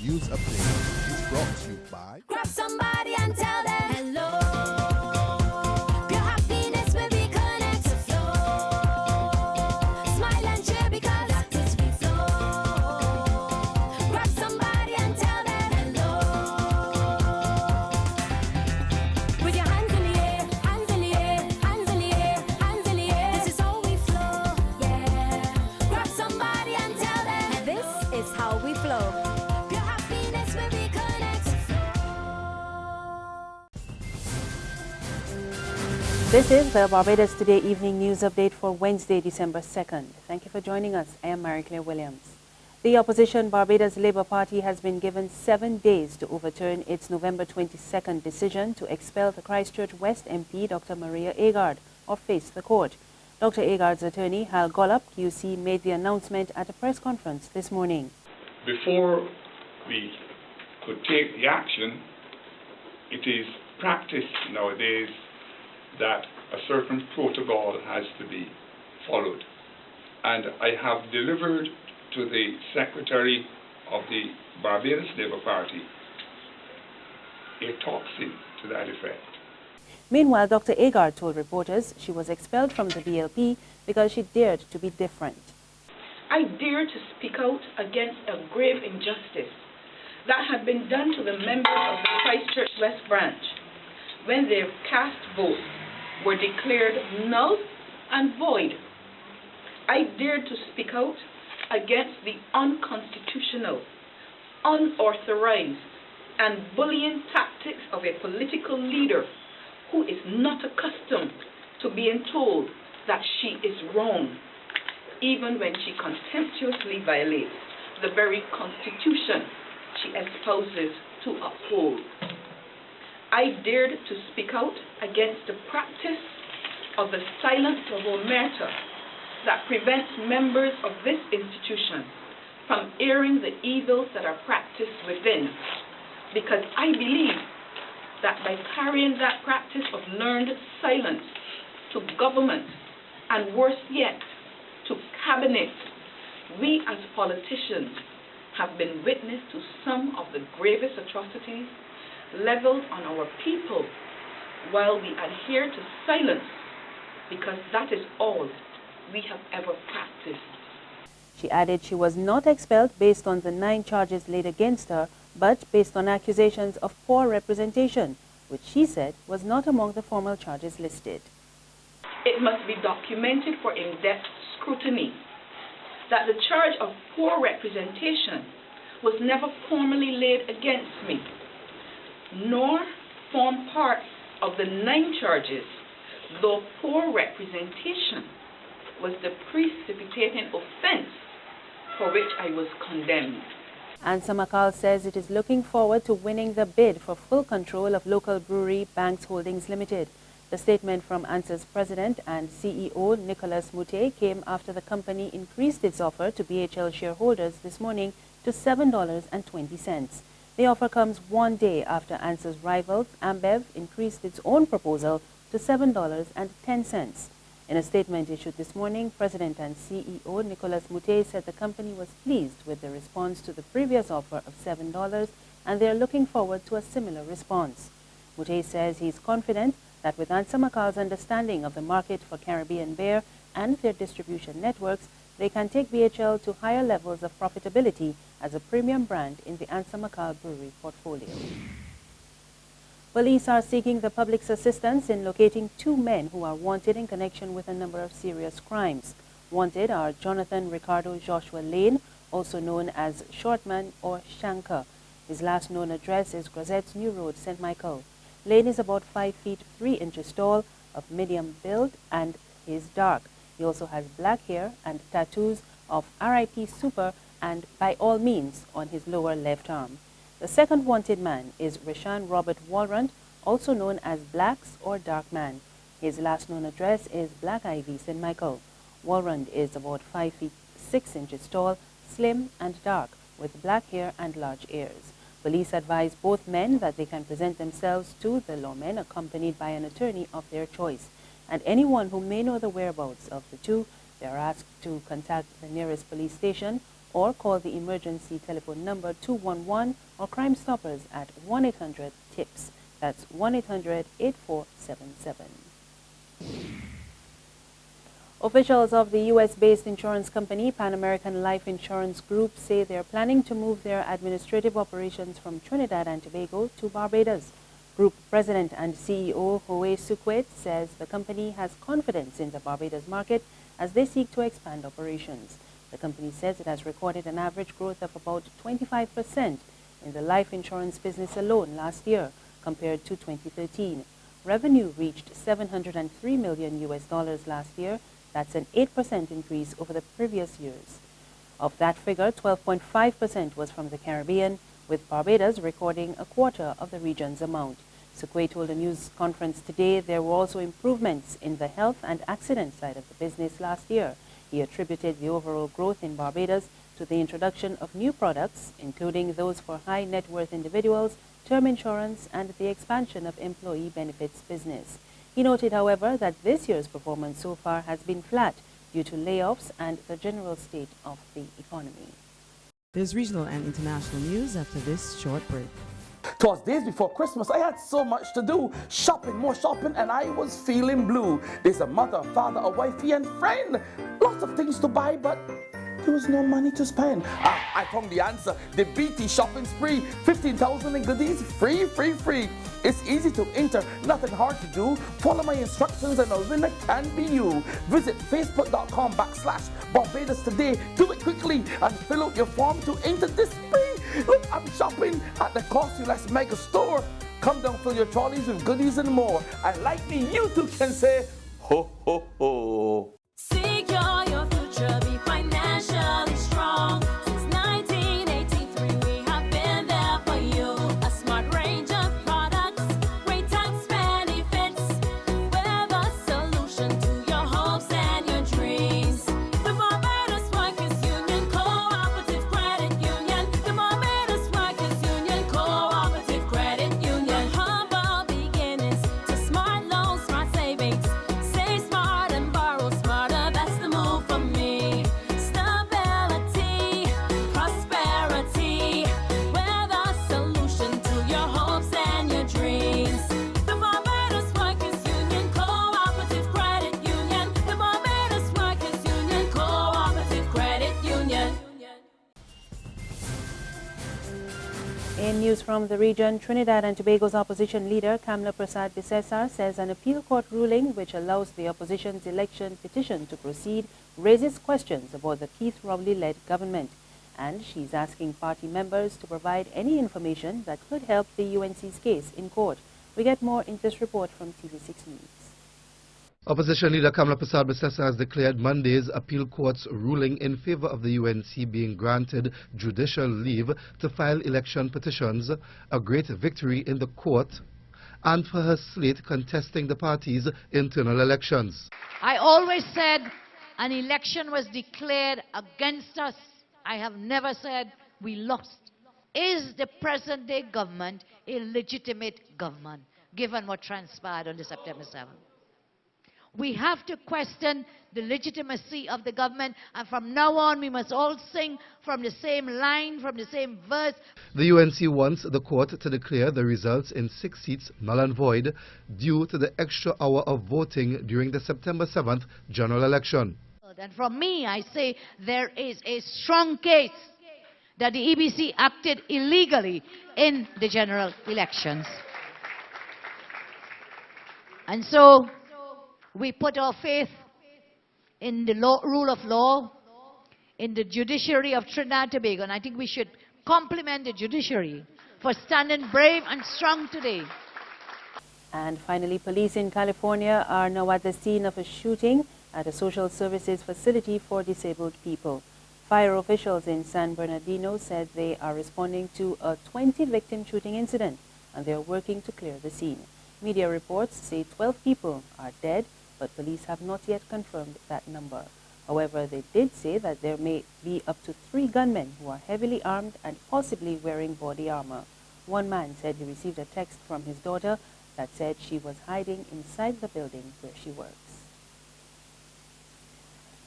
News Update is brought to you by... Grab somebody and tell them hello. Pure happiness will be connect to flow. Smile and cheer because that is we flow. Grab somebody and tell them hello. With your hands in the air, hands in the air, hands in the air, hands in the air. This is how we flow, yeah. Grab somebody and tell them this is how we flow. Pure happiness will be connect to flow. This is the Barbados Today Evening News Update for Wednesday, December 2nd. Thank you for joining us. I am Mary Claire Williams. The opposition Barbados Labour Party has been given 7 days to overturn its November 22nd decision to expel the Christchurch West MP Dr. Maria Agard or face the court. Dr. Agard's attorney, Hal Gollop, QC, made the announcement at a press conference this morning. Before we could take the action, it is practice nowadays that a certain protocol has to be followed. And I have delivered to the Secretary of the Barbados Labour Party a tocsin to that effect. Meanwhile, Dr. Agard told reporters she was expelled from the BLP because she dared to be different. I dare to speak out against a grave injustice that had been done to the members of the Christchurch West Branch when their cast votes were declared null and void. I dare to speak out against the unconstitutional, unauthorized, and bullying tactics of a political leader who is not accustomed to being told that she is wrong, even when she contemptuously violates the very constitution she espouses to uphold. I dared to speak out against the practice of the silence of omerta that prevents members of this institution from airing the evils that are practiced within, because I believe that by carrying that practice of learned silence to government, and worse yet, to cabinet, we as politicians have been witness to some of the gravest atrocities leveled on our people, while we adhere to silence because that is all we have ever practiced. She added she was not expelled based on the 9 charges laid against her, but based on accusations of poor representation, which she said was not among the formal charges listed. It must be documented for in-depth scrutiny that the charge of poor representation was never formally laid against me, nor formed part of the 9 charges, though poor representation was the precipitating offense for which I was condemned. ANSA McAL says it is looking forward to winning the bid for full control of local brewery Banks Holdings Ltd. The statement from ANSA's president and CEO Nicholas Mute came after the company increased its offer to BHL shareholders this morning to $7.20. The offer comes 1 day after ANSA's rivals, Ambev, increased its own proposal to $7.10. In a statement issued this morning, President and CEO Nicholas Mute said the company was pleased with the response to the previous offer of $7 and they are looking forward to a similar response. Mute says he is confident that with ANSA McAL's understanding of the market for Caribbean beer and their distribution networks, they can take BHL to higher levels of profitability as a premium brand in the ANSA McAL brewery portfolio. Police are seeking the public's assistance in locating 2 men who are wanted in connection with a number of serious crimes. Wanted are Jonathan Ricardo Joshua Layne, also known as Shortman or Shanker. His last known address is Grozet's New Road, St. Michael. Layne is about 5 feet 3 inches tall, of medium build, and is dark. He also has black hair and tattoos of RIP Super and By All Means on his lower left arm. The second wanted man is Richan Robert Walrond, also known as Blacks or Dark Man. His last known address is Black Ivy, St. Michael. Walrond is about 5 feet 6 inches tall, slim and dark, with black hair and large ears. Police advise both men that they can present themselves to the lawmen accompanied by an attorney of their choice. And anyone who may know the whereabouts of the 2, they are asked to contact the nearest police station or call the emergency telephone number 211 or Crime Stoppers at 1-800-TIPS. That's 1-800-8477. Officials of the U.S.-based insurance company Pan American Life Insurance Group say they are planning to move their administrative operations from Trinidad and Tobago to Barbados. Group President and CEO Howe Sukwet says the company has confidence in the Barbados market as they seek to expand operations. The company says it has recorded an average growth of about 25% in the life insurance business alone last year compared to 2013. Revenue reached $703 million last year. That's an 8% increase over the previous years. Of that figure, 12.5% was from the Caribbean, with Barbados recording a quarter of the region's amount. Sukwet told a news conference today there were also improvements in the health and accident side of the business last year. He attributed the overall growth in Barbados to the introduction of new products, including those for high net worth individuals, term insurance, and the expansion of employee benefits business. He noted, however, that this year's performance so far has been flat due to layoffs and the general state of the economy. There's regional and international news after this short break. It was days before Christmas. I had so much to do. Shopping, more shopping, and I was feeling blue. There's a mother, father, a wifey, and friend. Lots of things to buy, but there was no money to spend. I found the answer. The BT shopping spree. 15,000 in goodies. Free, free, free. It's easy to enter. Nothing hard to do. Follow my instructions and a winner can be you. Visit facebook.com/Barbados today. Do it quickly and fill out your form to enter this spree. Look, I'm shopping at the Cost You Less Mega Store. Come down, fill your trolleys with goodies and more. And like me, you too can say, ho, ho, ho. Secure your future, be financially strong. Since 1983, we have been there for you. A smart range of products, great tax benefits. We're the solution to your hopes and your dreams. The Barbados Workers Union Cooperative Credit Union. The Barbados Workers Union Cooperative Credit Union. Humble beginnings to smart loans, smart savings. Save smart and borrow smarter. That's the move for me. Stability, prosperity. We're the solution to your hopes and your dreams. The Barbados Workers Union Cooperative Credit Union. The Barbados Workers Union Cooperative Credit Union. In news from the region, Trinidad and Tobago's opposition leader, Kamla Prasad Bisesar, says an appeal court ruling which allows the opposition's election petition to proceed raises questions about the Keith Rowley-led government. And she's asking party members to provide any information that could help the UNC's case in court. We get more in this report from TV6 News. Opposition leader Kamla Prasad Bisesar has declared Monday's appeal court's ruling in favor of the UNC being granted judicial leave to file election petitions a great victory in the court and for her slate contesting the party's internal elections. I always said an election was declared against us. I have never said we lost. Is the present-day government a legitimate government, given what transpired on the September 7th? We have to question the legitimacy of the government, and from now on we must all sing from the same line, from the same verse. The UNC wants the court to declare the results in 6 seats null and void due to the extra hour of voting during the September 7th general election. And from me, I say there is a strong case that the EBC acted illegally in the general elections. And so we put our faith in the rule of law, in the judiciary of Trinidad and Tobago, and I think we should compliment the judiciary for standing brave and strong today. And finally, police in California are now at the scene of a shooting at a social services facility for disabled people. Fire officials in San Bernardino said they are responding to a 20-victim shooting incident, and they are working to clear the scene. Media reports say 12 people are dead, but police have not yet confirmed that number. However, they did say that there may be up to 3 gunmen who are heavily armed and possibly wearing body armor. One man said he received a text from his daughter that said she was hiding inside the building where she works.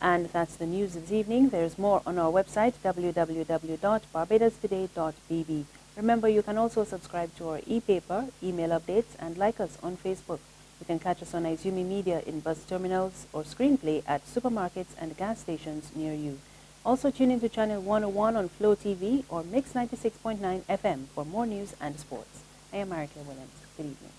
And that's the news this evening. There's more on our website, www.barbadostoday.bb. Remember, you can also subscribe to our e-paper, email updates, and like us on Facebook. You can catch us on Izumi Media in bus terminals or screenplay at supermarkets and gas stations near you. Also tune in to Channel 101 on Flow TV or Mix 96.9 FM for more news and sports. I am Marika Williams. Good evening.